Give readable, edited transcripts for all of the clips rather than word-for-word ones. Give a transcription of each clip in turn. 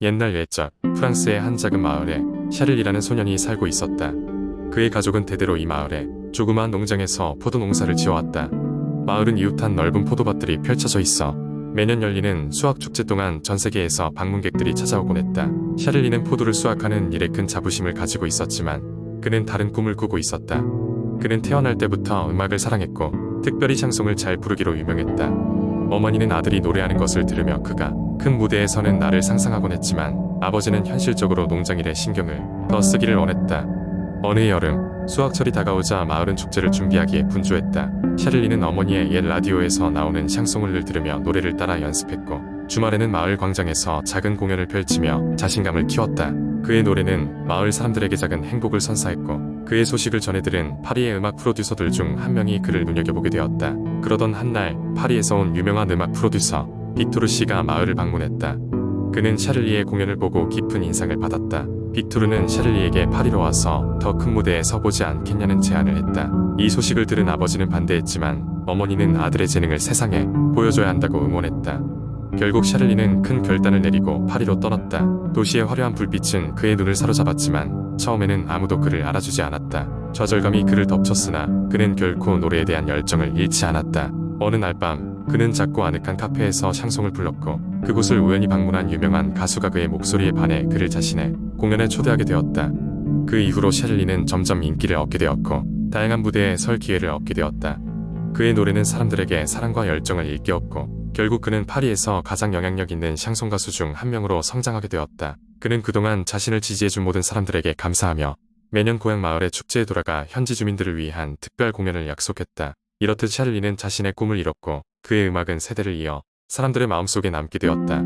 옛날 옛적 프랑스의 한 작은 마을에 샤를이라는 소년이 살고 있었다. 그의 가족은 대대로 이 마을에 조그마한 농장에서 포도 농사를 지어왔다. 마을은 이웃한 넓은 포도밭들이 펼쳐져 있어 매년 열리는 수확 축제 동안 전 세계에서 방문객들이 찾아오곤 했다. 샤를리는 포도를 수확하는 일에 큰 자부심을 가지고 있었지만 그는 다른 꿈을 꾸고 있었다. 그는 태어날 때부터 음악을 사랑했고 특별히 샹송을 잘 부르기로 유명했다. 어머니는 아들이 노래하는 것을 들으며 그가 큰 무대에 서는 날을 상상하곤 했지만 아버지는 현실적으로 농장일에 신경을 더 쓰기를 원했다. 어느 여름 수확철이 다가오자 마을은 축제를 준비하기에 분주했다. 샤를리는 어머니의 옛 라디오에서 나오는 샹송을 들으며 노래를 따라 연습했고 주말에는 마을 광장에서 작은 공연을 펼치며 자신감을 키웠다. 그의 노래는 마을 사람들에게 작은 행복을 선사했고 그의 소식을 전해들은 파리의 음악 프로듀서들 중 한 명이 그를 눈여겨보게 되었다. 그러던 한날 파리에서 온 유명한 음악 프로듀서 빅토르 씨가 마을을 방문했다. 그는 샤를리의 공연을 보고 깊은 인상을 받았다. 빅토르는 샤를리에게 파리로 와서 더 큰 무대에 서보지 않겠냐는 제안을 했다. 이 소식을 들은 아버지는 반대했지만 어머니는 아들의 재능을 세상에 보여줘야 한다고 응원했다. 결국 샤를리는 큰 결단을 내리고 파리로 떠났다. 도시의 화려한 불빛은 그의 눈을 사로잡았지만 처음에는 아무도 그를 알아주지 않았다. 좌절감이 그를 덮쳤으나 그는 결코 노래에 대한 열정을 잃지 않았다. 어느 날 밤 그는 작고 아늑한 카페에서 샹송을 불렀고 그곳을 우연히 방문한 유명한 가수가 그의 목소리에 반해 그를 자신의 공연에 초대하게 되었다. 그 이후로 샤를리는 점점 인기를 얻게 되었고 다양한 무대에 설 기회를 얻게 되었다. 그의 노래는 사람들에게 사랑과 열정을 일깨웠고 결국 그는 파리에서 가장 영향력 있는 샹송 가수 중 한 명으로 성장하게 되었다. 그는 그동안 자신을 지지해준 모든 사람들에게 감사하며 매년 고향 마을의 축제에 돌아가 현지 주민들을 위한 특별 공연을 약속했다. 이렇듯 샤를리는 자신의 꿈을 이뤘고 그의 음악은 세대를 이어 사람들의 마음속에 남게 되었다.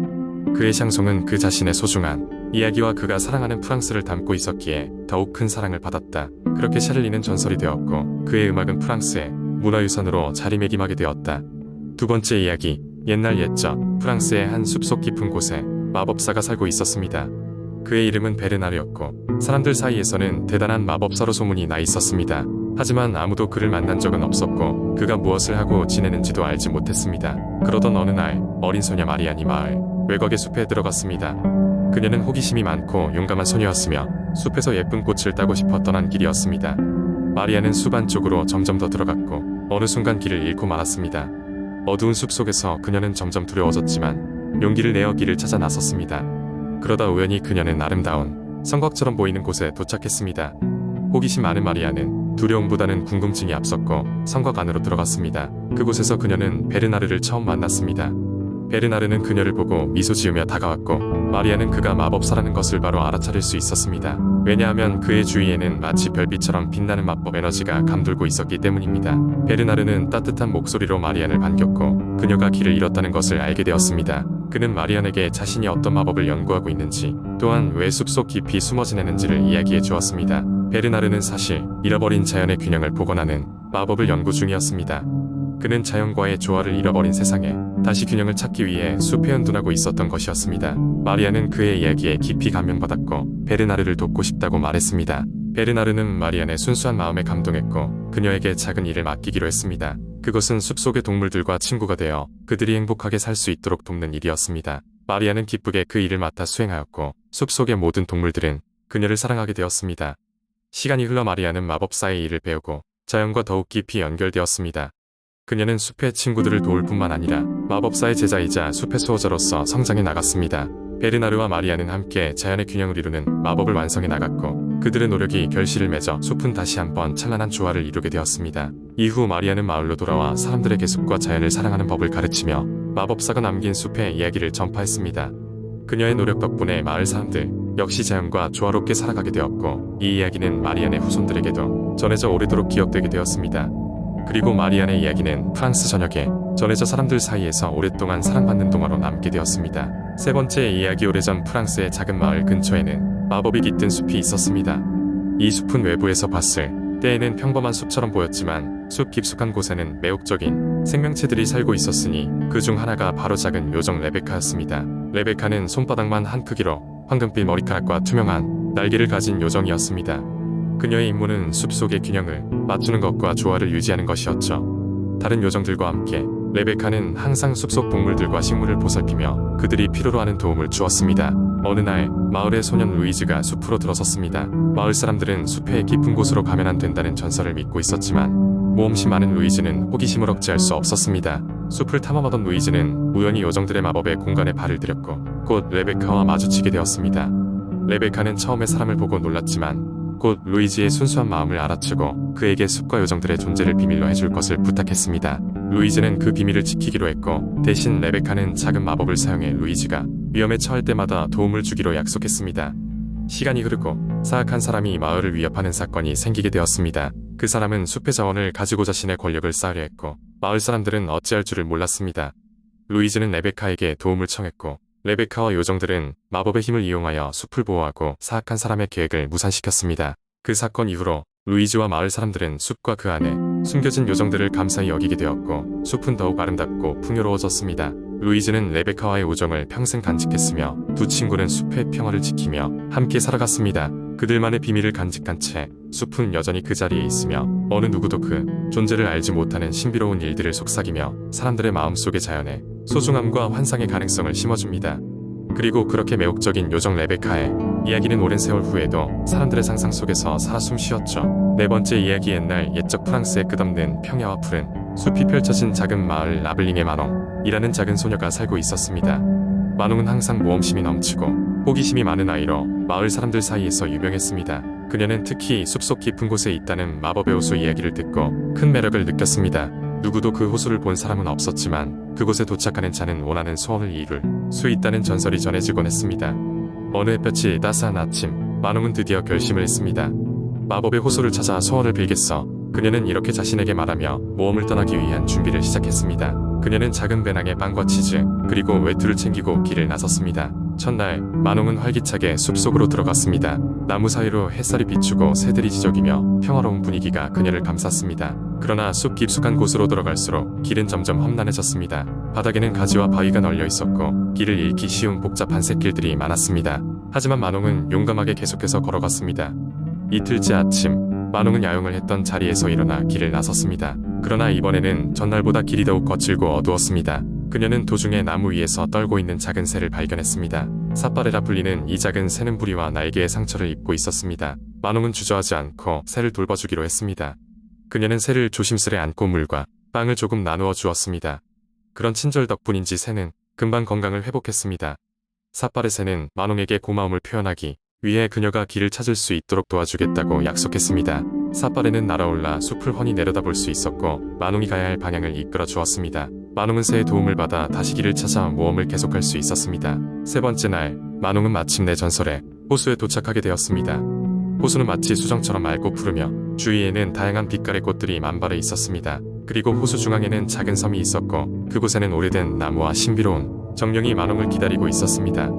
그의 샹송은 그 자신의 소중한 이야기와 그가 사랑하는 프랑스를 담고 있었기에 더욱 큰 사랑을 받았다. 그렇게 샤를리는 전설이 되었고 그의 음악은 프랑스의 문화유산으로 자리매김하게 되었다. 두 번째 이야기. 옛날 옛적 프랑스의 한 숲속 깊은 곳에 마법사가 살고 있었습니다. 그의 이름은 베르나르였고 사람들 사이에서는 대단한 마법사로 소문이 나 있었습니다. 하지만 아무도 그를 만난 적은 없었고 그가 무엇을 하고 지내는지도 알지 못했습니다. 그러던 어느 날 어린 소녀 마리안이 마을 외곽의 숲에 들어갔습니다. 그녀는 호기심이 많고 용감한 소녀였으며 숲에서 예쁜 꽃을 따고 싶어 떠난 길이었습니다. 마리안은 숲 안쪽으로 점점 더 들어갔고 어느 순간 길을 잃고 말았습니다. 어두운 숲 속에서 그녀는 점점 두려워졌지만 용기를 내어 길을 찾아 나섰습니다. 그러다 우연히 그녀는 아름다운 성곽처럼 보이는 곳에 도착했습니다. 호기심 많은 마리아는 두려움보다는 궁금증이 앞섰고 성곽 안으로 들어갔습니다. 그곳에서 그녀는 베르나르를 처음 만났습니다. 베르나르는 그녀를 보고 미소 지으며 다가왔고 마리아는 그가 마법사라는 것을 바로 알아차릴 수 있었습니다. 왜냐하면 그의 주위에는 마치 별빛처럼 빛나는 마법 에너지가 감돌고 있었기 때문입니다. 베르나르는 따뜻한 목소리로 마리안을 반겼고 그녀가 길을 잃었다는 것을 알게 되었습니다. 그는 마리안에게 자신이 어떤 마법을 연구하고 있는지 또한 왜 숲속 깊이 숨어 지내는지를 이야기해 주었습니다. 베르나르는 사실 잃어버린 자연의 균형을 복원하는 마법을 연구 중이었습니다. 그는 자연과의 조화를 잃어버린 세상에 다시 균형을 찾기 위해 숲에 연둔하고 있었던 것이었습니다. 마리아는 그의 이야기에 깊이 감명받았고 베르나르를 돕고 싶다고 말했습니다. 베르나르는 마리안의 순수한 마음에 감동했고 그녀에게 작은 일을 맡기기로 했습니다. 그것은 숲속의 동물들과 친구가 되어 그들이 행복하게 살 수 있도록 돕는 일이었습니다. 마리아는 기쁘게 그 일을 맡아 수행하였고 숲속의 모든 동물들은 그녀를 사랑하게 되었습니다. 시간이 흘러 마리아는 마법사의 일을 배우고 자연과 더욱 깊이 연결되었습니다. 그녀는 숲의 친구들을 도울 뿐만 아니라 마법사의 제자이자 숲의 수호자로서 성장해 나갔습니다. 베르나르와 마리아는 함께 자연의 균형을 이루는 마법을 완성해 나갔고 그들의 노력이 결실을 맺어 숲은 다시 한번 찬란한 조화를 이루게 되었습니다. 이후 마리아는 마을로 돌아와 사람들에게 숲과 자연을 사랑하는 법을 가르치며 마법사가 남긴 숲의 이야기를 전파했습니다. 그녀의 노력 덕분에 마을 사람들 역시 자연과 조화롭게 살아가게 되었고 이 이야기는 마리안의 후손들에게도 전해져 오래도록 기억되게 되었습니다. 그리고 마리안의 이야기는 프랑스 전역에 전해져 사람들 사이에서 오랫동안 사랑받는 동화로 남게 되었습니다. 세 번째 이야기. 오래전 프랑스의 작은 마을 근처에는 마법이 깃든 숲이 있었습니다. 이 숲은 외부에서 봤을 때에는 평범한 숲처럼 보였지만 숲 깊숙한 곳에는 매혹적인 생명체들이 살고 있었으니 그 중 하나가 바로 작은 요정 레베카였습니다. 레베카는 손바닥만 한 크기로 황금빛 머리카락과 투명한 날개를 가진 요정이었습니다. 그녀의 임무는 숲속의 균형을 맞추는 것과 조화를 유지하는 것이었죠. 다른 요정들과 함께 레베카는 항상 숲속 동물들과 식물을 보살피며 그들이 필요로 하는 도움을 주었습니다. 어느 날 마을의 소년 루이즈가 숲으로 들어섰습니다. 마을 사람들은 숲의 깊은 곳으로 가면 안 된다는 전설을 믿고 있었지만 모험심 많은 루이즈는 호기심을 억제할 수 없었습니다. 숲을 탐험하던 루이즈는 우연히 요정들의 마법의 공간에 발을 들였고 곧 레베카와 마주치게 되었습니다. 레베카는 처음에 사람을 보고 놀랐지만 곧 루이즈의 순수한 마음을 알아채고 그에게 숲과 요정들의 존재를 비밀로 해줄 것을 부탁했습니다. 루이즈는 그 비밀을 지키기로 했고 대신 레베카는 작은 마법을 사용해 루이즈가 위험에 처할 때마다 도움을 주기로 약속했습니다. 시간이 흐르고 사악한 사람이 마을을 위협하는 사건이 생기게 되었습니다. 그 사람은 숲의 자원을 가지고 자신의 권력을 쌓으려 했고 마을 사람들은 어찌할 줄을 몰랐습니다. 루이즈는 레베카에게 도움을 청했고 레베카와 요정들은 마법의 힘을 이용하여 숲을 보호하고 사악한 사람의 계획을 무산시켰습니다. 그 사건 이후로 루이즈와 마을 사람들은 숲과 그 안에 숨겨진 요정들을 감사히 여기게 되었고 숲은 더욱 아름답고 풍요로워졌습니다. 루이즈는 레베카와의 우정을 평생 간직했으며 두 친구는 숲의 평화를 지키며 함께 살아갔습니다. 그들만의 비밀을 간직한 채 숲은 여전히 그 자리에 있으며 어느 누구도 그 존재를 알지 못하는 신비로운 일들을 속삭이며 사람들의 마음속의 자연에 소중함과 환상의 가능성을 심어줍니다. 그리고 그렇게 매혹적인 요정 레베카의 이야기는 오랜 세월 후에도 사람들의 상상 속에서 살아 숨쉬었죠. 네 번째 이야기. 옛날 옛적 프랑스의 끝없는 평야와 푸른 숲이 펼쳐진 작은 마을 라블링의 마농이라는 작은 소녀가 살고 있었습니다. 마농은 항상 모험심이 넘치고 호기심이 많은 아이로 마을 사람들 사이에서 유명했습니다. 그녀는 특히 숲속 깊은 곳에 있다는 마법의 호수 이야기를 듣고 큰 매력을 느꼈습니다. 누구도 그 호수를 본 사람은 없었지만 그곳에 도착하는 자는 원하는 소원을 이룰 수 있다는 전설이 전해지곤 했습니다. 어느 햇볕이 따스한 아침, 마농은 드디어 결심을 했습니다. 마법의 호수를 찾아 소원을 빌겠어. 그녀는 이렇게 자신에게 말하며 모험을 떠나기 위한 준비를 시작했습니다. 그녀는 작은 배낭에 빵과 치즈, 그리고 외투를 챙기고 길을 나섰습니다. 첫날, 마농은 활기차게 숲속으로 들어갔습니다. 나무 사이로 햇살이 비추고 새들이 지저귀며 평화로운 분위기가 그녀를 감쌌습니다. 그러나 숲 깊숙한 곳으로 들어갈수록 길은 점점 험난해졌습니다. 바닥에는 가지와 바위가 널려 있었고 길을 잃기 쉬운 복잡한 샛길들이 많았습니다. 하지만 마농은 용감하게 계속해서 걸어갔습니다. 이틀째 아침, 마농은 야영을 했던 자리에서 일어나 길을 나섰습니다. 그러나 이번에는 전날보다 길이 더욱 거칠고 어두웠습니다. 그녀는 도중에 나무 위에서 떨고 있는 작은 새를 발견했습니다. 사파레라 불리는 이 작은 새는 부리와 날개에 상처를 입고 있었습니다. 마농은 주저하지 않고 새를 돌봐주기로 했습니다. 그녀는 새를 조심스레 안고 물과 빵을 조금 나누어 주었습니다. 그런 친절 덕분인지 새는 금방 건강을 회복했습니다. 사파레 새는 마농에게 고마움을 표현하기 위해 그녀가 길을 찾을 수 있도록 도와주겠다고 약속했습니다. 사파레는 날아올라 숲을 훤히 내려다볼 수 있었고 마농이 가야 할 방향을 이끌어 주었습니다. 마농은 새의 도움을 받아 다시 길을 찾아 모험을 계속할 수 있었습니다. 세 번째 날, 마농은 마침내 전설의 호수에 도착하게 되었습니다. 호수는 마치 수정처럼 맑고 푸르며 주위에는 다양한 빛깔의 꽃들이 만발해 있었습니다. 그리고 호수 중앙에는 작은 섬이 있었고 그곳에는 오래된 나무와 신비로운 정령이 마농을 기다리고 있었습니다.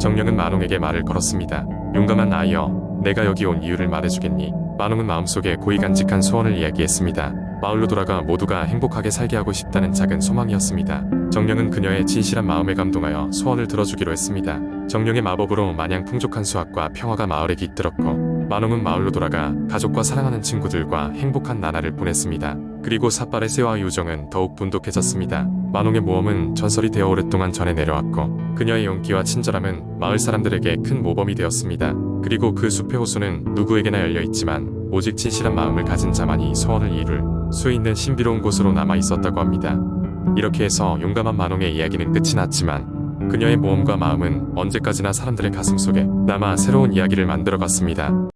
정령은 마농에게 말을 걸었습니다. 용감한 아이여, 내가 여기 온 이유를 말해주겠니? 마농은 마음속에 고이 간직한 소원을 이야기했습니다. 마을로 돌아가 모두가 행복하게 살게 하고 싶다는 작은 소망이었습니다. 정령은 그녀의 진실한 마음에 감동하여 소원을 들어주기로 했습니다. 정령의 마법으로 마냥 풍족한 수확과 평화가 마을에 깃들었고 마농은 마을로 돌아가 가족과 사랑하는 친구들과 행복한 나날을 보냈습니다. 그리고 사파레 새와의 우정은 더욱 돈독해졌습니다. 마농의 모험은 전설이 되어 오랫동안 전해 내려왔고 그녀의 용기와 친절함은 마을 사람들에게 큰 모범이 되었습니다. 그리고 그 숲의 호수는 누구에게나 열려있지만 오직 진실한 마음을 가진 자만이 소원을 이룰 수 있는 신비로운 곳으로 남아 있었다고 합니다. 이렇게 해서 용감한 마농의 이야기는 끝이 났지만 그녀의 모험과 마음은 언제까지나 사람들의 가슴 속에 남아 새로운 이야기를 만들어갔습니다.